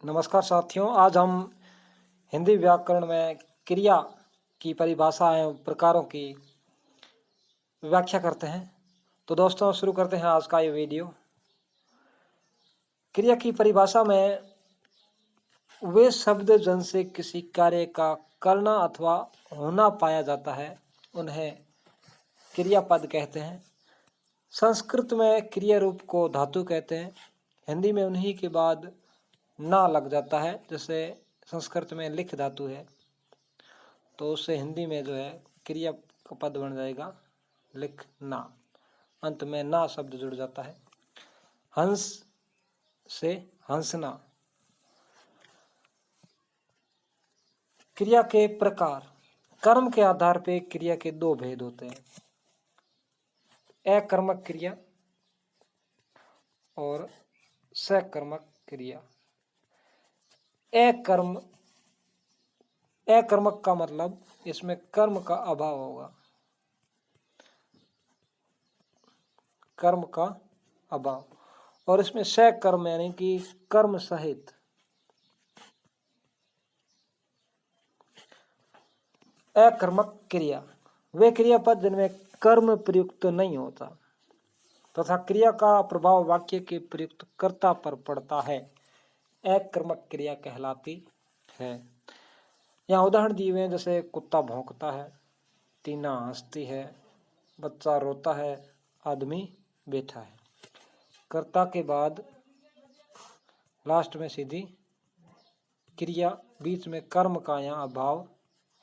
नमस्कार साथियों, आज हम हिंदी व्याकरण में क्रिया की परिभाषा एवं प्रकारों की व्याख्या करते हैं। तो दोस्तों शुरू करते हैं आज का ये वीडियो। क्रिया की परिभाषा में वे शब्द जिनसे किसी कार्य का करना अथवा होना पाया जाता है उन्हें क्रियापद कहते हैं। संस्कृत में क्रिया रूप को धातु कहते हैं। हिंदी में उन्हीं के बाद ना लग जाता है, जैसे संस्कृत में लिख धातु है तो उससे हिंदी में जो है क्रिया का पद बन जाएगा लिखना। अंत में ना शब्द जुड़ जाता है। हंस से हंसना। क्रिया के प्रकार। कर्म के आधार पर क्रिया के दो भेद होते हैं, अकर्मक क्रिया और सकर्मक क्रिया। अकर्मक का मतलब इसमें कर्म का अभाव होगा, कर्म का अभाव। और इसमें सकर्म यानी कि कर्म सहित। अकर्मक क्रिया वे क्रियापद जिनमें कर्म प्रयुक्त नहीं होता तथा क्रिया का प्रभाव वाक्य के प्रयुक्त कर्ता पर पड़ता है, अकर्मक क्रिया कहलाती है। यहाँ उदाहरण दिए हुए हैं, जैसे कुत्ता भौंकता है, टीना हंसती है, बच्चा रोता है, आदमी बैठा है। कर्ता के बाद लास्ट में सीधी क्रिया, बीच में कर्म का यहाँ अभाव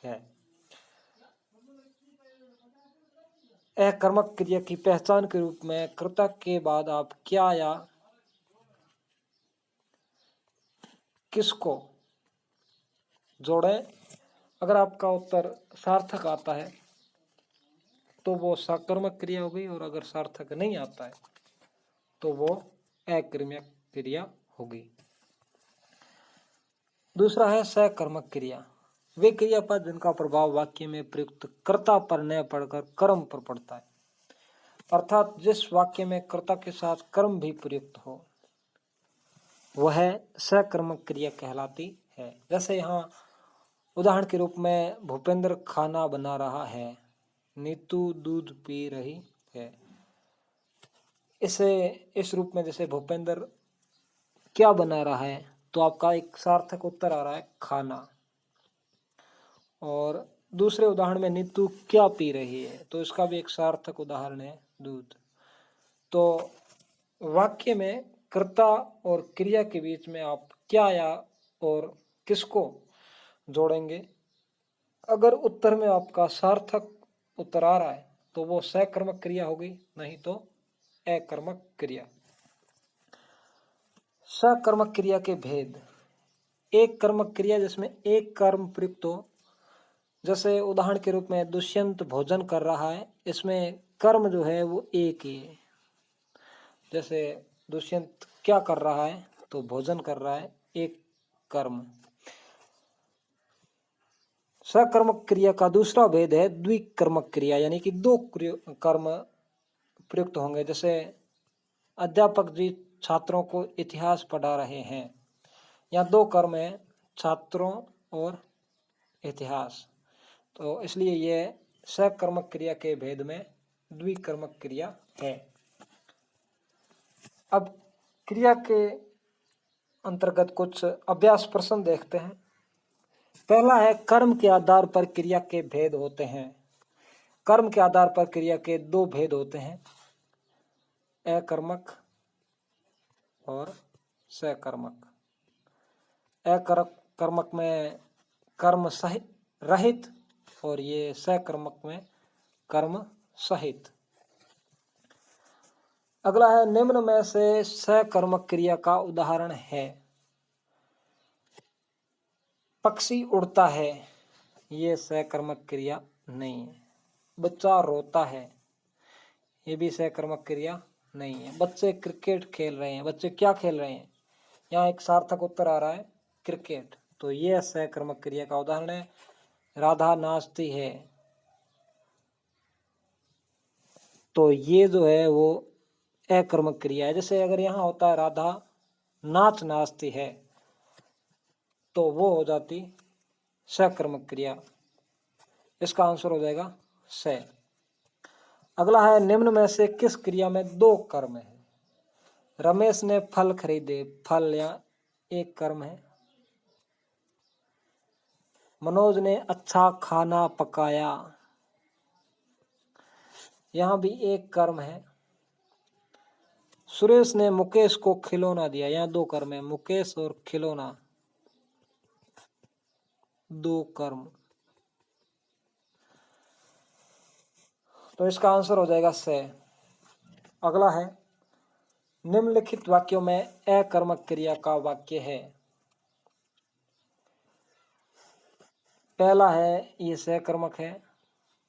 है। अकर्मक क्रिया की पहचान के रूप में कर्ता के बाद आप क्या या किसको जोड़ें। अगर आपका उत्तर सार्थक आता है तो वो सकर्मक क्रिया हो गई, और अगर सार्थक नहीं आता है तो वो अकर्मक क्रिया होगी। दूसरा है सकर्मक क्रिया। वे क्रियापद जिनका प्रभाव वाक्य में प्रयुक्त कर्ता पर न पड़कर कर्म पर पड़ता है, अर्थात जिस वाक्य में कर्ता के साथ कर्म भी प्रयुक्त हो वह सकर्मक क्रिया कहलाती है। जैसे यहाँ उदाहरण के रूप में भूपेंद्र खाना बना रहा है, नीतू दूध पी रही है। इस रूप में जैसे भूपेंद्र क्या बना रहा है तो आपका एक सार्थक उत्तर आ रहा है खाना। और दूसरे उदाहरण में नीतू क्या पी रही है तो इसका भी एक सार्थक उदाहरण है दूध। तो वाक्य में कर्ता और क्रिया के बीच में आप क्या या और किसको जोड़ेंगे। अगर उत्तर में आपका सार्थक उत्तर आ रहा है तो वो सकर्मक क्रिया होगी, नहीं तो अकर्मक क्रिया। सकर्मक क्रिया के भेद। एक कर्मक क्रिया जिसमें एक कर्म प्रयुक्त हो, जैसे उदाहरण के रूप में दुष्यंत भोजन कर रहा है, इसमें कर्म जो है वो एक ही है। जैसे दुष्यंत क्या कर रहा है तो भोजन कर रहा है, एक कर्म। सकर्मक क्रिया का दूसरा भेद है द्विकर्मक क्रिया, यानी कि दो कर्म प्रयुक्त होंगे। जैसे अध्यापक जी छात्रों को इतिहास पढ़ा रहे हैं, यहाँ दो कर्म है, छात्रों और इतिहास। तो इसलिए यह सकर्मक क्रिया के भेद में द्विकर्मक क्रिया है। अब क्रिया के अंतर्गत कुछ अभ्यास प्रश्न देखते हैं। पहला है, कर्म के आधार पर क्रिया के भेद होते हैं। कर्म के आधार पर क्रिया के दो भेद होते हैं, अकर्मक और सकर्मक। अकर्मक में कर्म सहित रहित और ये सकर्मक में कर्म सहित। अगला है, निम्न में से सकर्मक क्रिया का उदाहरण है। पक्षी उड़ता है, ये सकर्मक क्रिया नहीं है। बच्चा रोता है, ये भी सकर्मक क्रिया नहीं है। बच्चे क्रिकेट खेल रहे हैं, बच्चे क्या खेल रहे हैं, यहाँ एक सार्थक उत्तर आ रहा है क्रिकेट, तो ये सकर्मक क्रिया का उदाहरण है। राधा नाचती है, तो ये जो है वो अकर्मक क्रिया है। जैसे अगर यहाँ होता है राधा नाचती है तो वो हो जाती सकर्मक क्रिया। इसका आंसर हो जाएगा से। अगला है, निम्न में से किस क्रिया में दो कर्म है? रमेश ने फल खरीदे, फल या एक कर्म है। मनोज ने अच्छा खाना पकाया, यहां भी एक कर्म है। सुरेश ने मुकेश को खिलौना दिया, यहाँ दो कर्म है, मुकेश और खिलौना, दो कर्म। तो इसका आंसर हो जाएगा से। अगला है, निम्नलिखित वाक्यों में अकर्मक क्रिया का वाक्य है। पहला है ये सकर्मक है,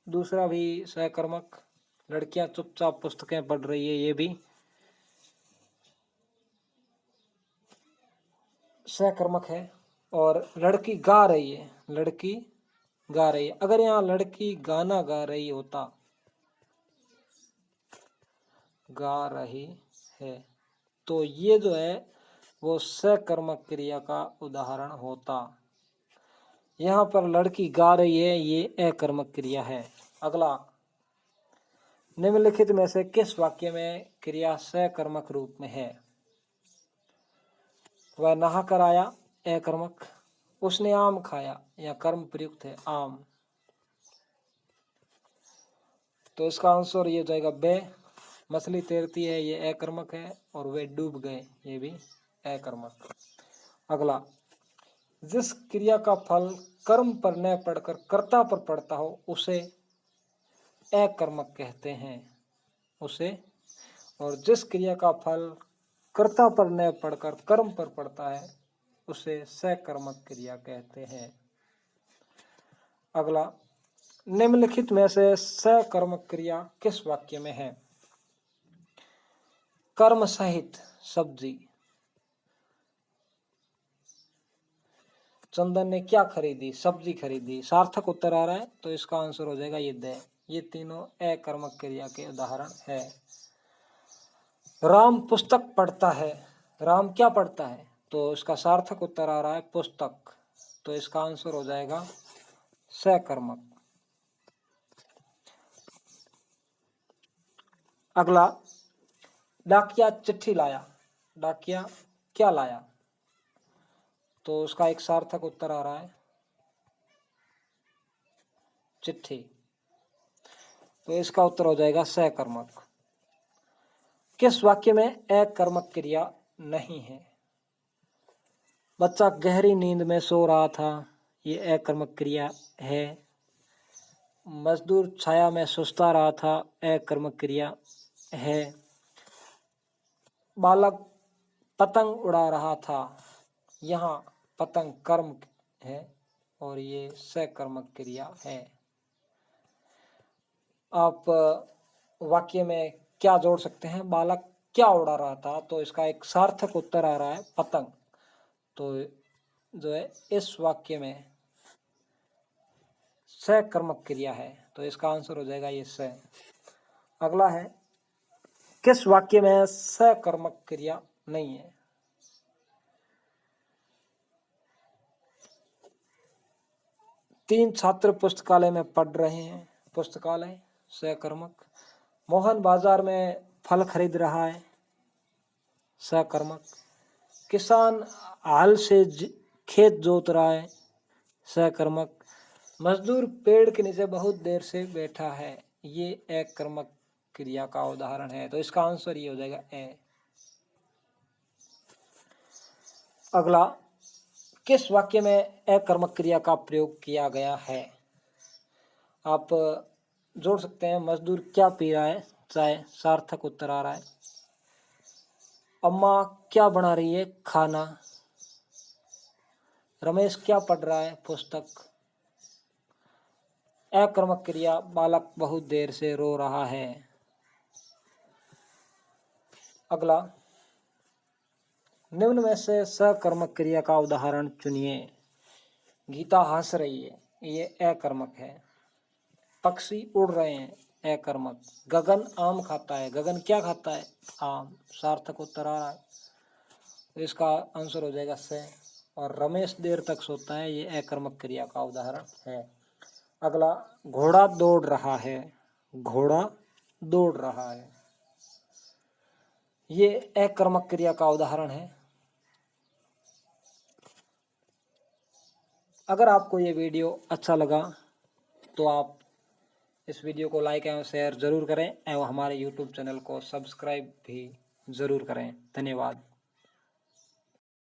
दूसरा भी सकर्मक। लड़कियां चुपचाप पुस्तकें पढ़ रही है, ये भी सकर्मक है। और लड़की गा रही है, लड़की गा रही है। अगर यहाँ लड़की गाना गा रही होता, गा रही है, तो ये जो है वो सकर्मक क्रिया का उदाहरण होता। यहाँ पर लड़की गा रही है, ये अकर्मक क्रिया है। अगला, निम्नलिखित में से किस वाक्य में क्रिया सकर्मक रूप में है? वह नहाकर आया, अकर्मक। उसने आम खाया, या कर्म प्रयुक्त है आम। तो इसका आंसर ये हो जाएगा बे। मछली तैरती है, ये अकर्मक है। और वे डूब गए, ये भी अकर्मक। अगला, जिस क्रिया का फल कर्म पर न पड़कर कर्ता पर पड़ता हो उसे अकर्मक कहते हैं, उसे। और जिस क्रिया का फल कर्ता पर न पड़कर कर्म पर पड़ता है उसे सकर्मक क्रिया कहते हैं। अगला, निम्नलिखित में से सकर्मक क्रिया किस वाक्य में है? कर्म सहित सब्जी। चंदन ने क्या खरीदी? सब्जी खरीदी। सार्थक उत्तर आ रहा है, तो इसका आंसर हो जाएगा ये दे। ये तीनों अकर्मक क्रिया के उदाहरण है। राम पुस्तक पढ़ता है, राम क्या पढ़ता है? तो इसका सार्थक उत्तर आ रहा है पुस्तक। तो इसका आंसर हो जाएगा सकर्मक। अगला, डाकिया चिट्ठी लाया, डाकिया क्या लाया? तो उसका एक सार्थक उत्तर आ रहा है चिट्ठी। तो इसका उत्तर हो जाएगा सकर्मक। किस वाक्य में अकर्मक क्रिया नहीं है? बच्चा गहरी नींद में सो रहा था, ये अकर्मक क्रिया है। मजदूर छाया में सुस्ता रहा था, अकर्मक क्रिया है। बालक पतंग उड़ा रहा था, यहाँ पतंग कर्म है और ये सकर्मक क्रिया है। आप वाक्य में क्या जोड़ सकते हैं? बालक क्या उड़ा रहा था, तो इसका एक सार्थक उत्तर आ रहा है पतंग। तो जो है इस वाक्य में सकर्मक क्रिया है, तो इसका आंसर हो जाएगा ये से। अगला है, किस वाक्य में सकर्मक क्रिया नहीं है? तीन छात्र पुस्तकालय में पढ़ रहे हैं, पुस्तकालय सकर्मक। मोहन बाजार में फल खरीद रहा है, सकर्मक। किसान हाल से खेत जोत रहा है, सकर्मक। मजदूर पेड़ के नीचे बहुत देर से बैठा है, ये अकर्मक क्रिया का उदाहरण है। तो इसका आंसर ये हो जाएगा ए। अगला, किस वाक्य में अकर्मक क्रिया का प्रयोग किया गया है? आप जोड़ सकते हैं, मजदूर क्या पी रहा है? चाय। सार्थक उत्तर आ रहा है। अम्मा क्या बना रही है? खाना। रमेश क्या पढ़ रहा है? पुस्तक। अकर्मक क्रिया, बालक बहुत देर से रो रहा है। अगला, निम्न में से सकर्मक क्रिया का उदाहरण चुनिए। गीता हंस रही है, ये अकर्मक है। पक्षी उड़ रहे हैं, अकर्मक। गगन आम खाता है, गगन क्या खाता है? आम। सार्थक उत्तर आ रहा है, तो इसका आंसर हो जाएगा से। और रमेश देर तक सोता है, ये अकर्मक क्रिया का उदाहरण है। अगला, घोड़ा दौड़ रहा है, घोड़ा दौड़ रहा है, ये अकर्मक क्रिया का उदाहरण है। अगर आपको ये वीडियो अच्छा लगा तो आप इस वीडियो को लाइक एवं शेयर जरूर करें एवं हमारे YouTube चैनल को सब्सक्राइब भी जरूर करें। धन्यवाद।